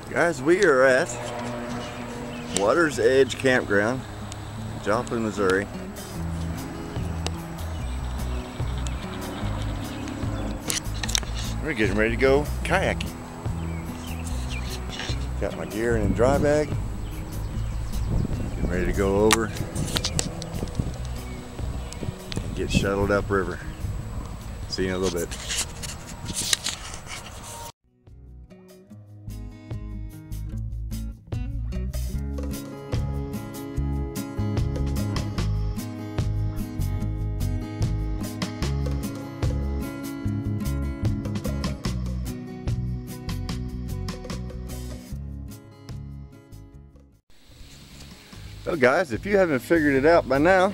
Guys, we are at Water's Edge Campground in Joplin, Missouri. We're getting ready to go kayaking. Got my gear in a dry bag. Getting ready to go over and get shuttled upriver. See you in a little bit. So guys, if you haven't figured it out by now,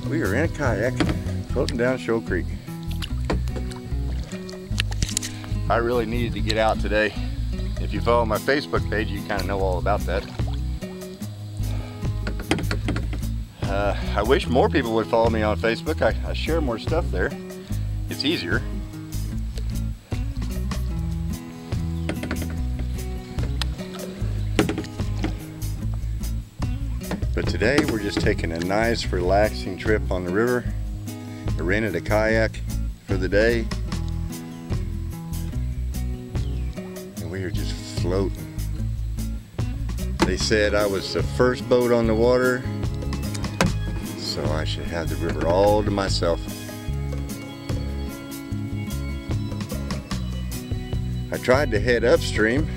we are in a kayak floating down Shoal Creek. I really needed to get out today. If you follow my Facebook page, you kind of know all about that. I wish more people would follow me on Facebook. I share more stuff there. It's easier. But today we're just taking a nice relaxing trip on the river. I rented a kayak for the day and we are just floating. They said I was the first boat on the water, so I should have the river all to myself. I tried to head upstream,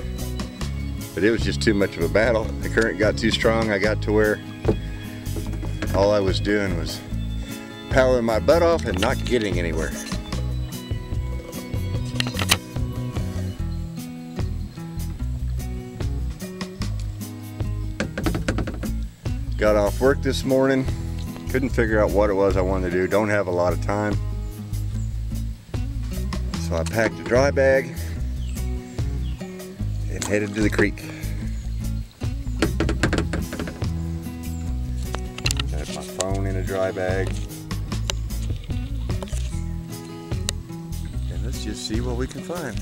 but it was just too much of a battle. The current got too strong. I got to where all I was doing was paddling my butt off and not getting anywhere. Got off work this morning. Couldn't figure out what it was I wanted to do. Don't have a lot of time. So I packed a dry bag and headed to the creek. Got my phone in a dry bag. And let's just see what we can find.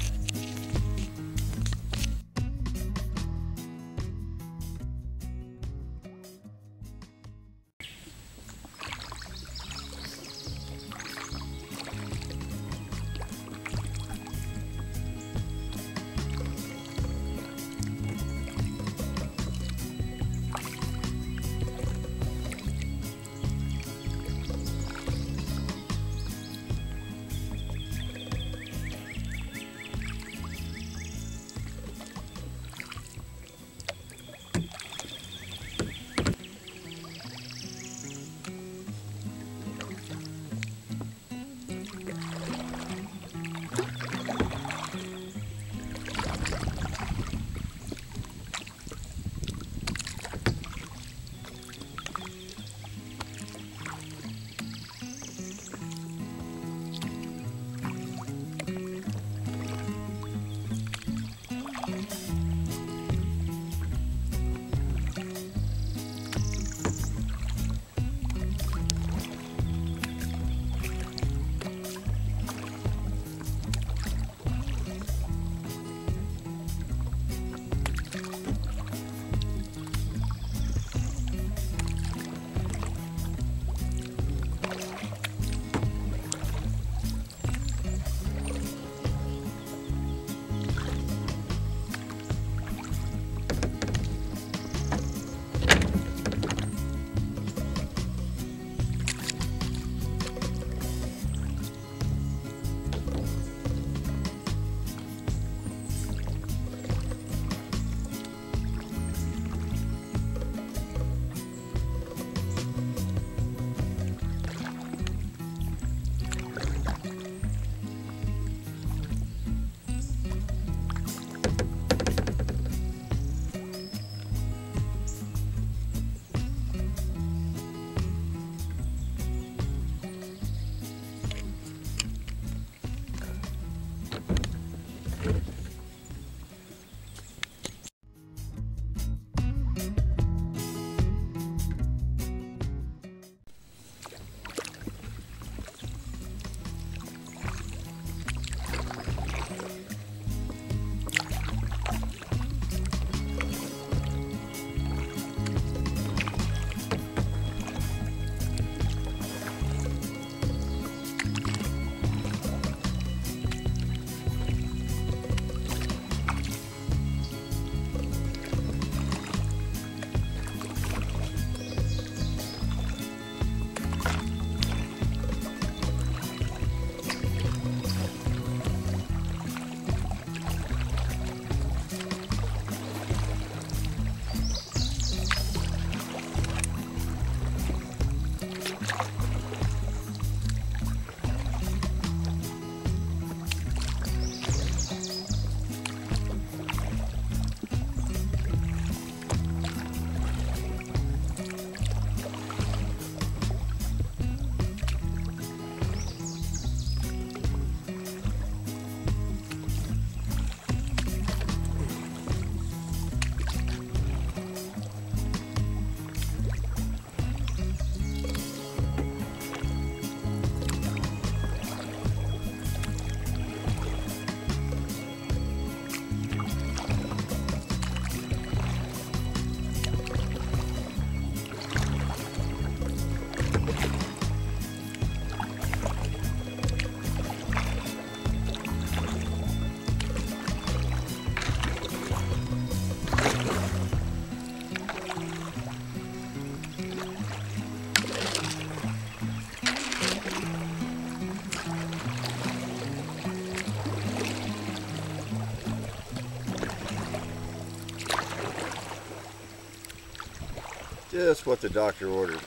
Just what the doctor ordered.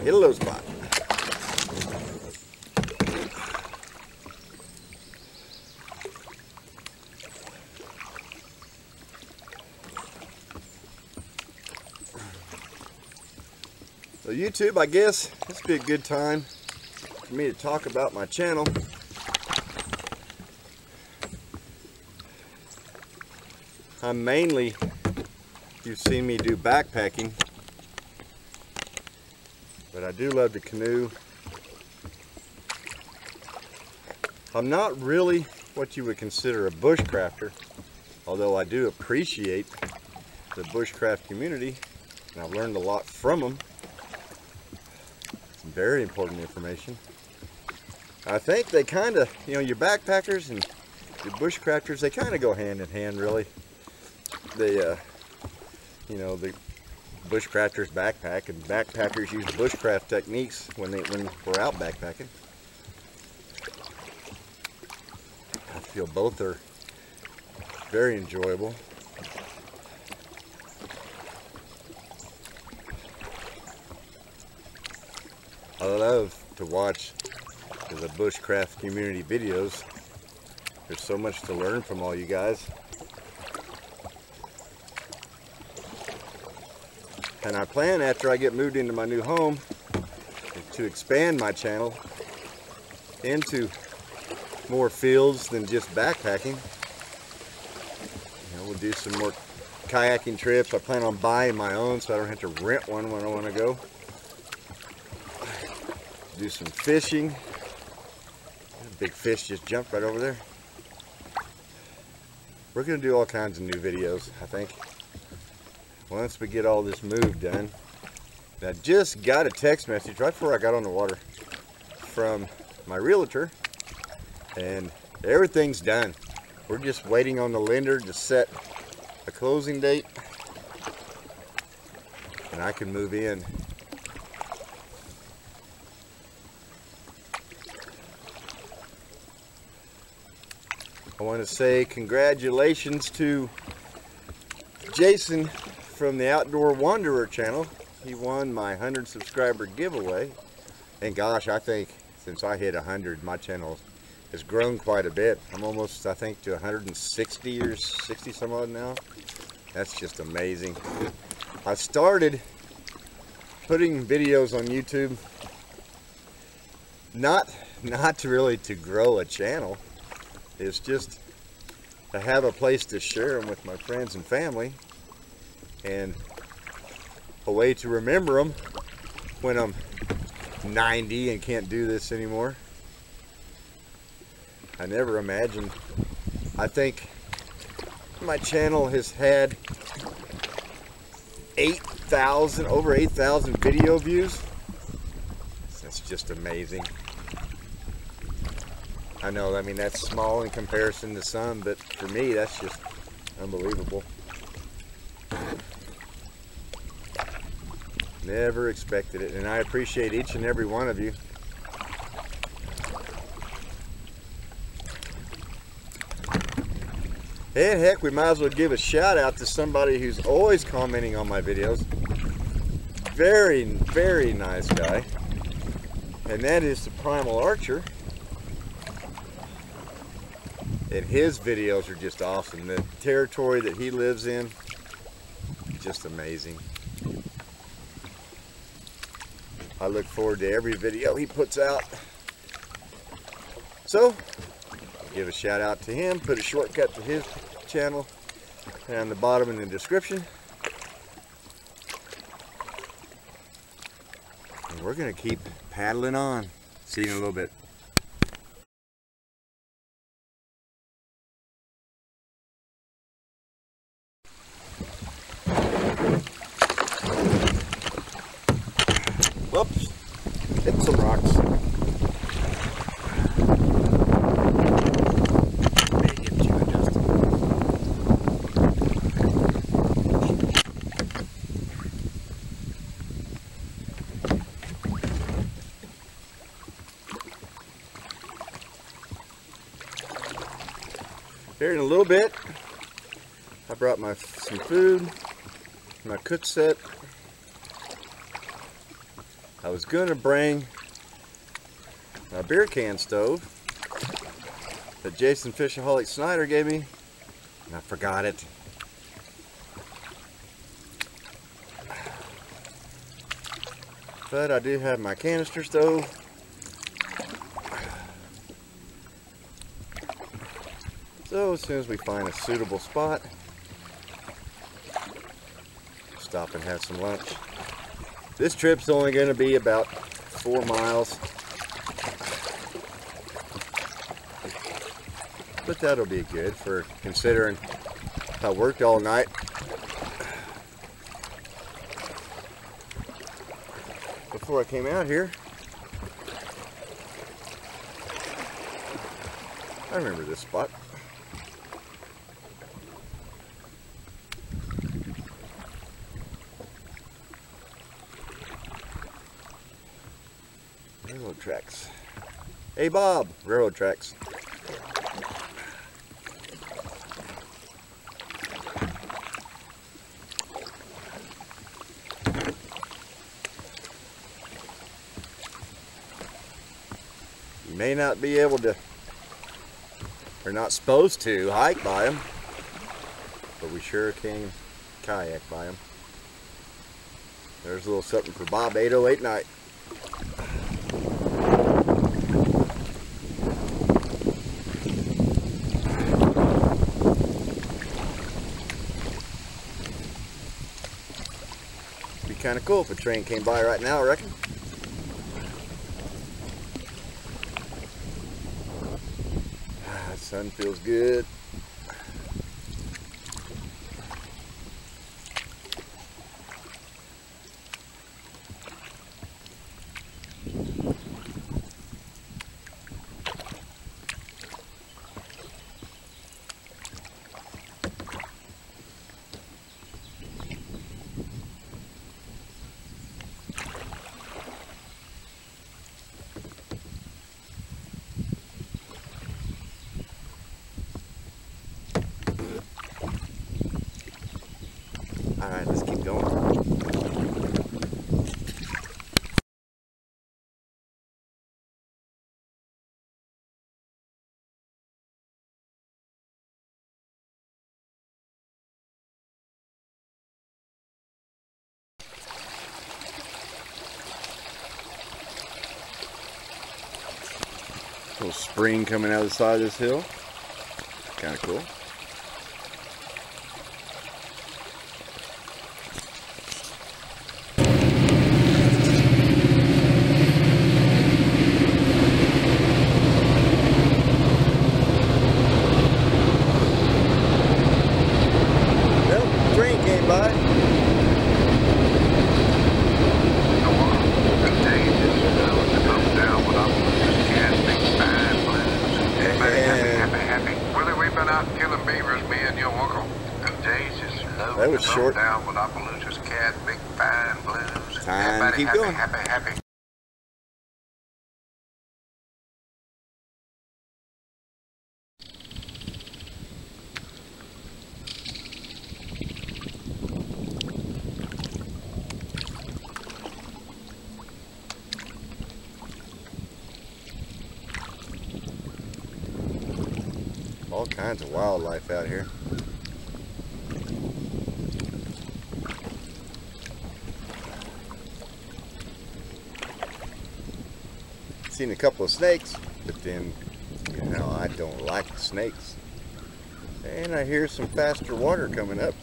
Hit a low spot. So YouTube, I guess this would be a good time for me to talk about my channel. I'm mainly, you've seen me do backpacking, but I do love to canoe. I'm not really what you would consider a bushcrafter, although I do appreciate the bushcraft community, and I've learned a lot from them. Some very important information. I think they kind of, you know, your backpackers and your bushcrafters, they kind of go hand in hand, really. They, you know, the bushcrafters backpack, and backpackers use bushcraft techniques when we're out backpacking. I feel both are very enjoyable. I love to watch the bushcraft community videos. There's so much to learn from all you guys. And I plan, after I get moved into my new home, to expand my channel into more fields than just backpacking. You know, we'll do some more kayaking trips. I plan on buying my own so I don't have to rent one when I want to go. Do some fishing. A big fish just jumped right over there. We're going to do all kinds of new videos, I think, once we get all this move done. And I just got a text message right before I got on the water from my realtor, and everything's done. We're just waiting on the lender to set a closing date, and I can move in. I want to say congratulations to Jason from the Outdoor Wanderer channel. He won my 100 subscriber giveaway, and gosh, I think since I hit 100, my channel has grown quite a bit. I'm almost, I think, to 160 or 60 some odd now. That's just amazing. I started putting videos on YouTube not really to grow a channel. It's just to have a place to share them with my friends and family, and a way to remember them when I'm 90 and can't do this anymore. I never imagined. I think my channel has had over 8,000 video views. That's just amazing. I know, I mean, that's small in comparison to some, but for me, that's just unbelievable. Never expected it, and I appreciate each and every one of you. And heck, we might as well give a shout out to somebody who's always commenting on my videos. Very, very nice guy. And that is the Primal Archer. And his videos are just awesome. The territory that he lives in, just amazing. I look forward to every video he puts out. So, give a shout out to him, put a shortcut to his channel down the bottom in the description. And we're gonna keep paddling on. See you in a little bit. Whoops, hit some rocks. Here in a little bit, I brought some food, my cook set. I was going to bring a beer can stove that Jason Fishaholic Snyder gave me, and I forgot it. But I do have my canister stove. So as soon as we find a suitable spot, stop and have some lunch. This trip's only going to be about 4 miles, but that'll be good for considering I worked all night. Before I came out here, I remember this spot. Railroad tracks. Hey Bob, railroad tracks. You may not be able to, or not supposed to, hike by them, but we sure can kayak by them. There's a little something for Bob 808 night. Kind of cool if a train came by right now, I reckon. The sun feels good. Alright, let's keep going. Little spring coming out of the side of this hill. Kind of cool. That was short. Down with Appaloosa's cat, big fine blues. Time to keep going. Happy. all kinds of wildlife out here. Seen a couple of snakes, but then, you know, I don't like snakes. And I hear some faster water coming up.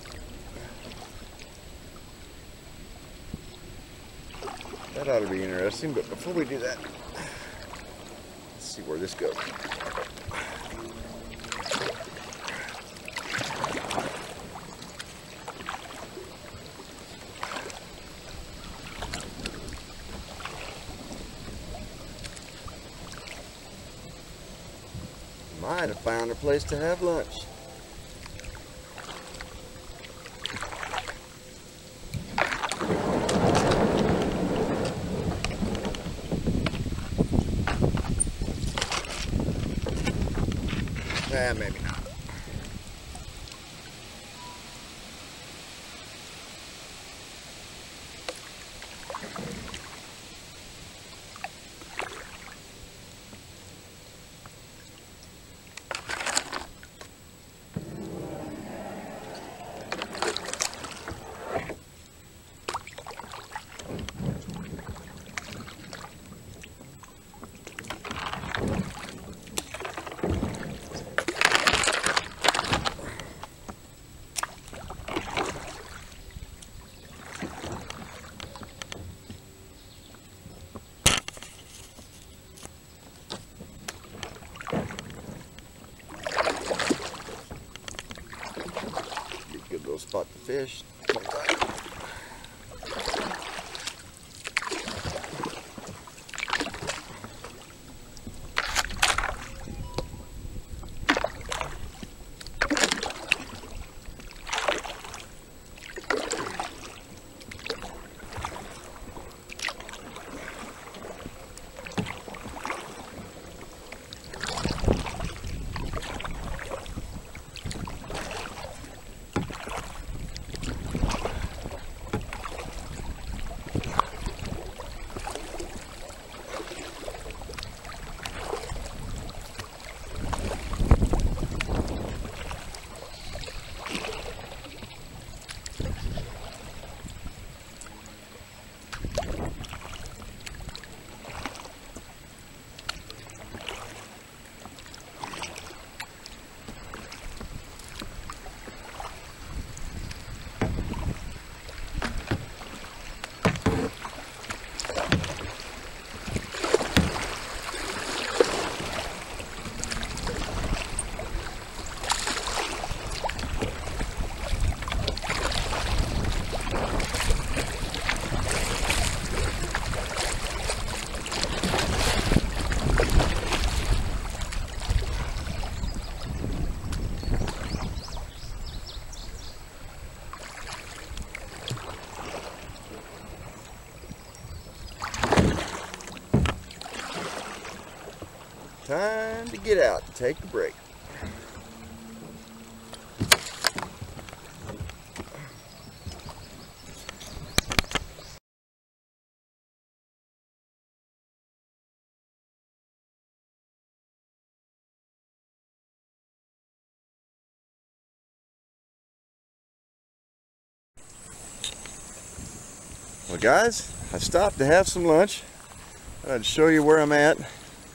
That ought to be interesting, but before we do that, let's see where this goes. Might have found a place to have lunch. Maybe not. Good little spot to fish. Time to get out and take a break. Well guys, I stopped to have some lunch. I'd show you where I'm at.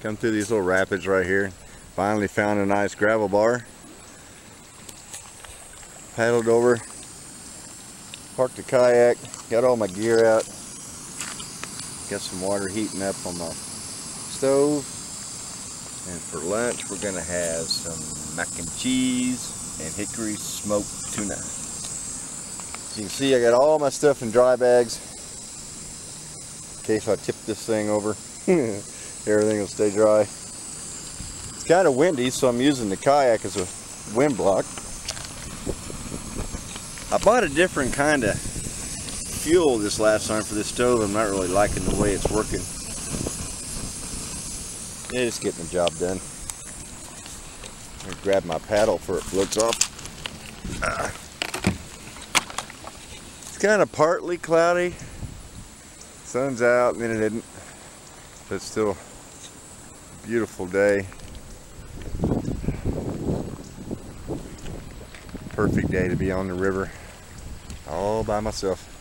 Come through these little rapids right here. Finally found a nice gravel bar. Paddled over, parked the kayak, got all my gear out. Got some water heating up on my stove. And for lunch we're gonna have some mac and cheese and hickory smoked tuna. As you can see, I got all my stuff in dry bags in case I tip this thing over. Everything will stay dry. It's kind of windy, so I'm using the kayak as a wind block. I bought a different kind of fuel this last time for this stove. I'm not really liking the way it's working. Yeah, just getting the job done. I'm gonna grab my paddle before it floats off. It's kind of partly cloudy. Sun's out and then it isn't. But it's still a beautiful day. perfect day to be on the river all by myself.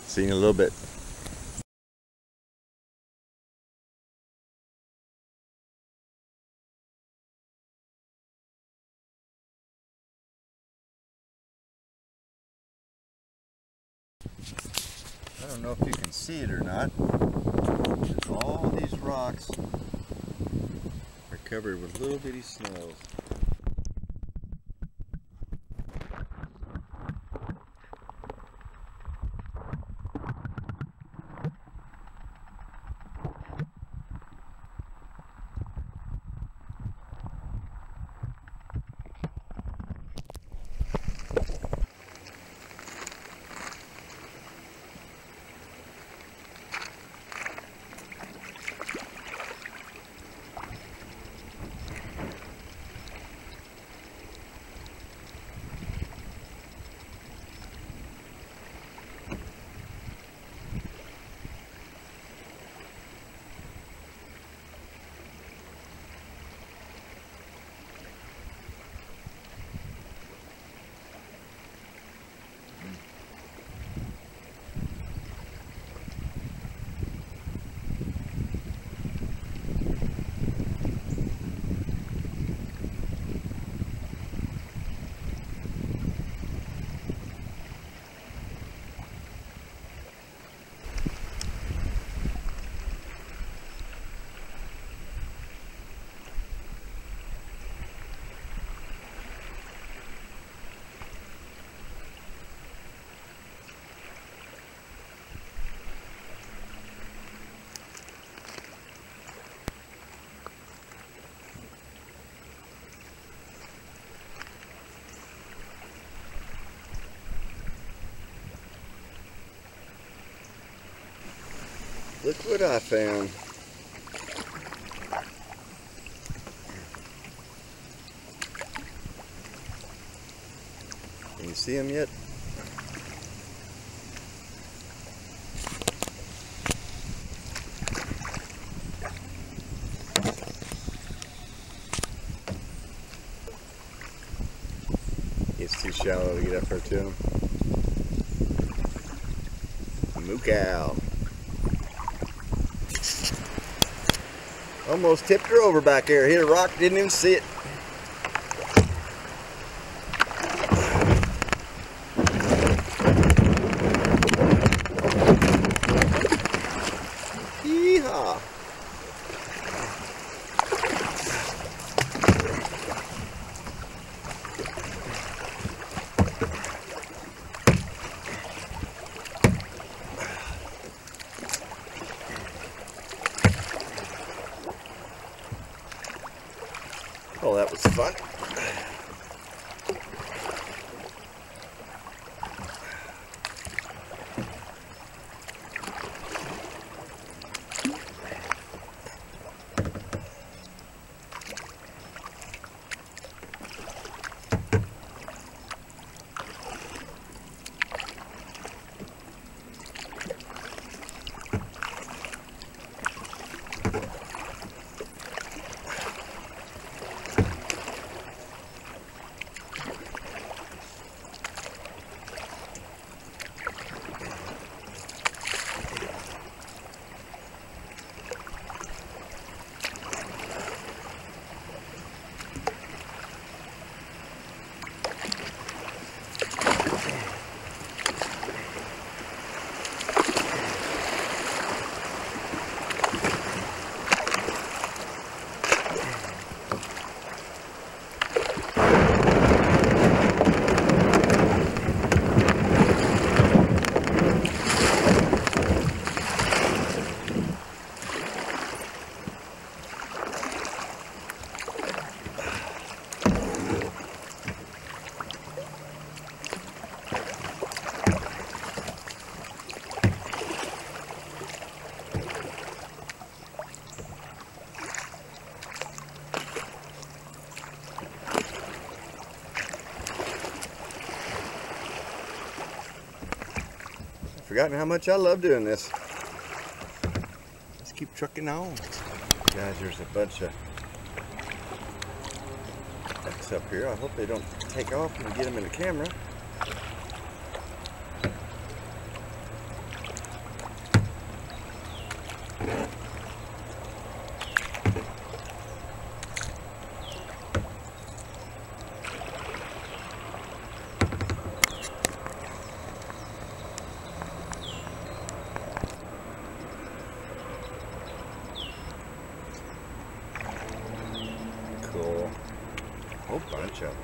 See you in a little bit. I don't know if you can see it or not. All these rocks are covered with little bitty snails. Look what I found. Can you see them yet? It's too shallow to get up there to them. Moo cow. Almost tipped her over back there. Hit a rock, didn't even see it. Yeehaw. Oh, that was fun. Forgotten how much I love doing this. trucking on. Guys, there's a bunch of ducks up here. I hope they don't take off and get them in the camera. Cool. Whole bunch of them.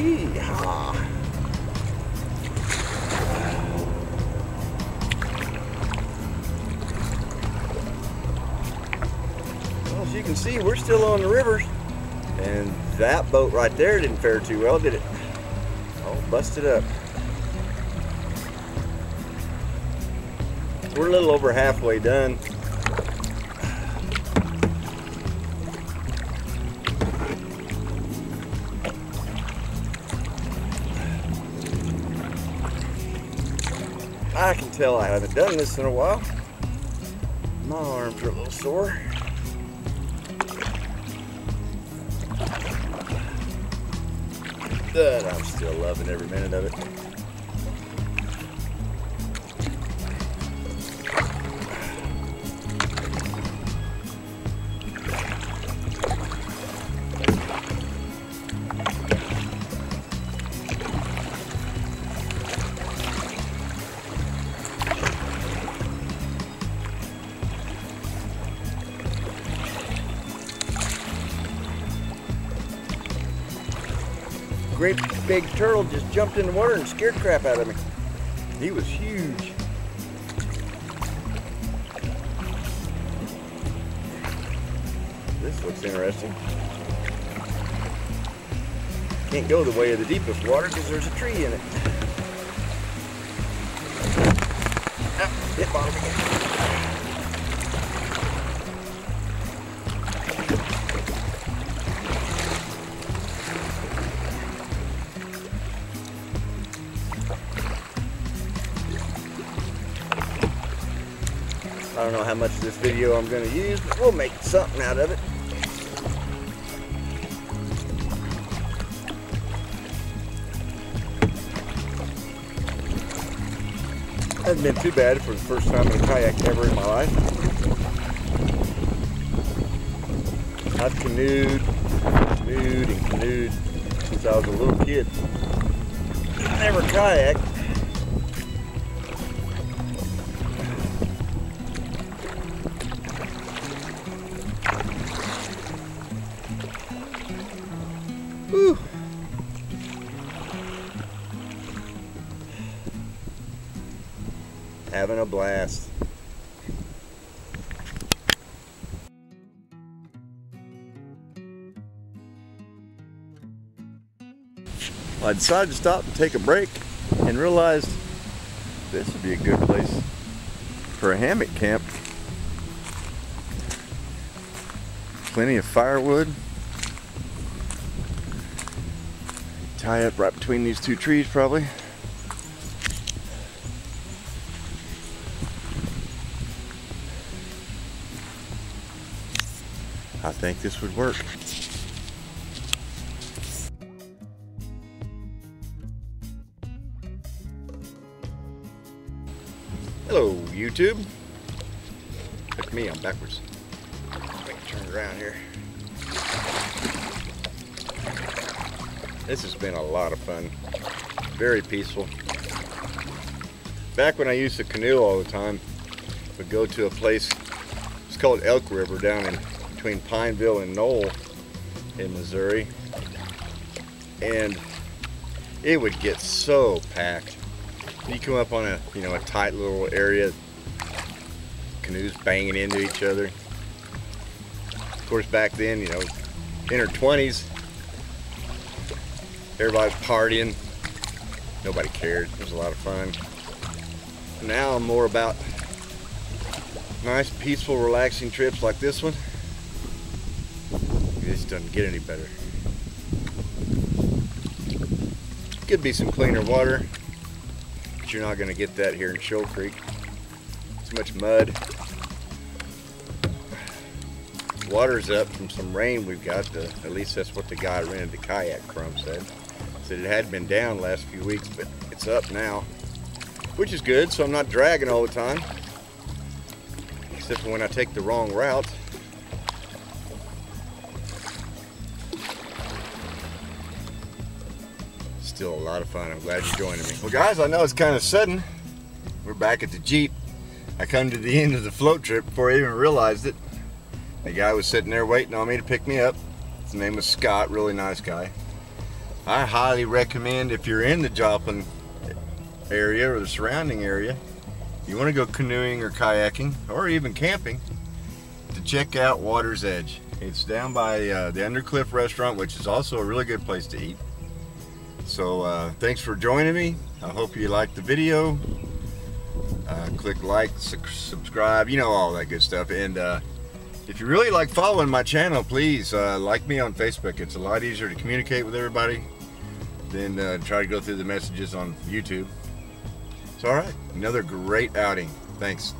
Yeehaw. Well, as you can see, we're still on the river, and that boat right there didn't fare too well, did it? Oh, busted up. We're a little over halfway done. I can tell I haven't done this in a while. My arms are a little sore. But I'm still loving every minute of it. Great big turtle just jumped in the water and scared the crap out of me. He was huge. This looks interesting. Can't go the way of the deepest water because there's a tree in it. Ah, hit bottom again. I don't know how much of this video I'm going to use, but we'll make something out of it. Hasn't been too bad for the first time in a kayak ever in my life. I've canoed since I was a little kid. Never kayaked. Whew. having a blast. Well, I decided to stop and take a break and realized this would be a good place for a hammock camp. Plenty of firewood. Tie up right between these two trees probably. I think this would work. Hello, YouTube. Look at me, I'm backwards. Let me turn it around here. This has been a lot of fun. Very peaceful. Back when I used to canoe all the time, we'd go to a place, it's called Elk River, down in between Pineville and Knoll in Missouri. And it would get so packed. You come up on a tight little area, canoes banging into each other. Of course, back then, in our 20s, everybody's partying. Nobody cared. It was a lot of fun. Now I'm more about nice, peaceful, relaxing trips like this one. This doesn't get any better. Could be some cleaner water. You're not going to get that here in Shoal Creek. Too much mud. Water's up from some rain we've got. At least that's what the guy I rented the kayak from said. Said it had been down the last few weeks, but it's up now, which is good. So I'm not dragging all the time, except for when I take the wrong route. Still a lot of fun. I'm glad you're joining me. Well, guys, I know it's kind of sudden. We're back at the Jeep. I come to the end of the float trip before I even realized it. The guy was sitting there waiting on me to pick me up. His name was Scott, really nice guy. I highly recommend, if you're in the Joplin area or the surrounding area, you want to go canoeing or kayaking or even camping, to check out Water's Edge. It's down by the Undercliff restaurant, which is also a really good place to eat. So thanks for joining me. I hope you liked the video. Click like, subscribe, all that good stuff. And if you really like following my channel, please like me on Facebook. It's a lot easier to communicate with everybody than try to go through the messages on YouTube. It's all right. Another great outing. Thanks.